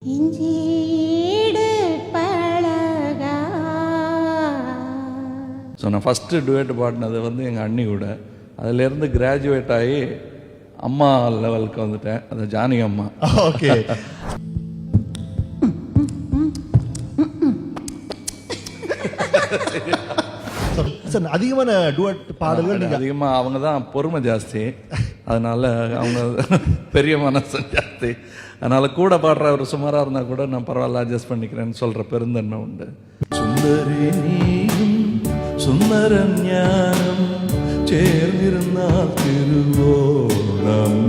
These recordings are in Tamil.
ஸோ நான் ஃபஸ்ட்டு டுவேட் பாடினது வந்து எங்கள் அண்ணி கூட. அதிலேருந்து கிராஜுவேட் ஆகி அம்மா லெவலுக்கு வந்துட்டேன். அது ஜானகி அம்மா. ஓகே. சார் அதிகமான டுவெட் பாடல்கள் அதிகமாக அவங்க தான் பொறுமை ஜாஸ்தி, அதனால அவங்க பெரிய மனசு ஜாஸ்தி, அதனால கூட பாடுற ஒரு சுமாராக இருந்தால் கூட நான் பரவாயில்ல அட்ஜஸ்ட் பண்ணிக்கிறேன்னு சொல்கிற பெருந்தன்மை உண்டு. சுந்தரி நீயும் சுந்தர ஞானம் சேர்ந்திருந்தால் திருவோணம்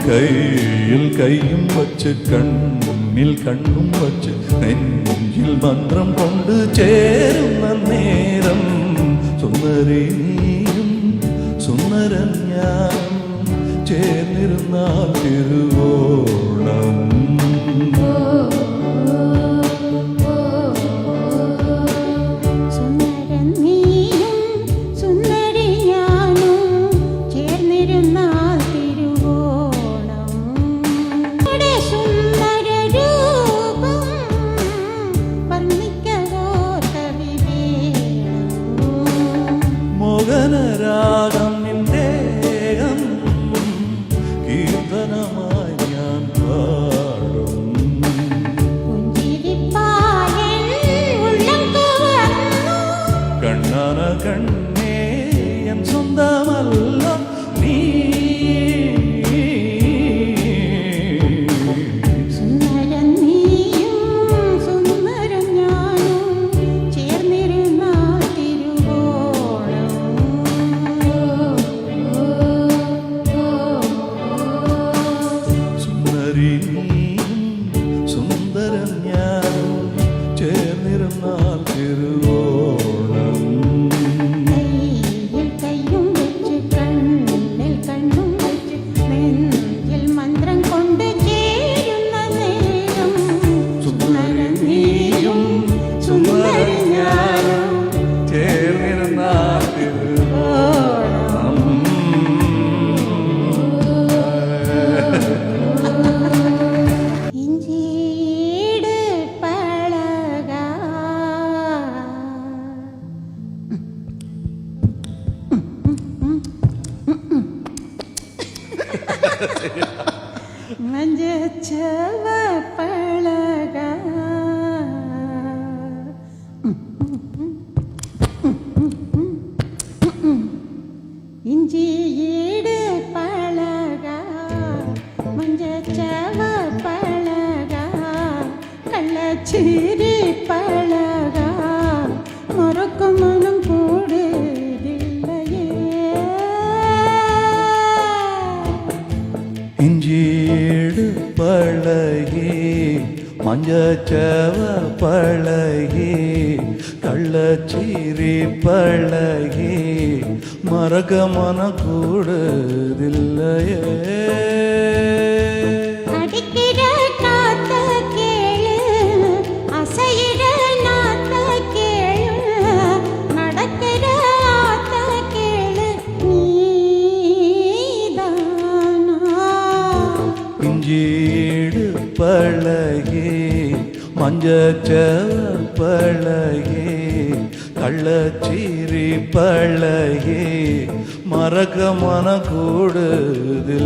கையில் கையும் வச்சு கண்ணில் கண்ணும் வச்சு நெஞ்சில் மந்திரம் கொண்டு சேரும் நேரம் சுந்தரி நீயும் சுந்தர ஞானம் சேர்ந்திருந்தால் திருவோணம். മോഹനരാഗം നിന്ദേഹം കീർത്തനമായി ഞാൻ പാടും. കണ്ണാന കണ്ണേ എൻ സ്വന്തമല്ല നീ. സുന്ദര ജ്ഞാനം ചേർന്നിരുന്നാൽ തിരുവോണം. മന്ത്രം കൊണ്ട് ചേരുന്ന നേരം സുന്ദരനീയും സുന്ദര ജ്ഞാനം ചേർന്നിരുന്നാൽ തിരുവോണം. மஞ்சச்சவ பழகா இஞ்சி ஈடு பழகா மஞ்சச்சவ பழகா கள்ளச்சீரி பழகா மறக்கும் மனம் கூடுதில்லையே. இஞ்சீடு பழகி மஞ்சச்சவ பழகி கள்ளச்சீரி பழகி மறக்க மன கூடுதில்லையே. அடிக்கிற காத்த கேளு அசையிட நாத்த கேளு நடக்கிற ஆத்த கேளு நீதானா. இஞ்சீடு பழகி மஞ்சச்சவ பழகி கள்ளச்சீரி பழகி மறக்க மன கூடுதில்லையே.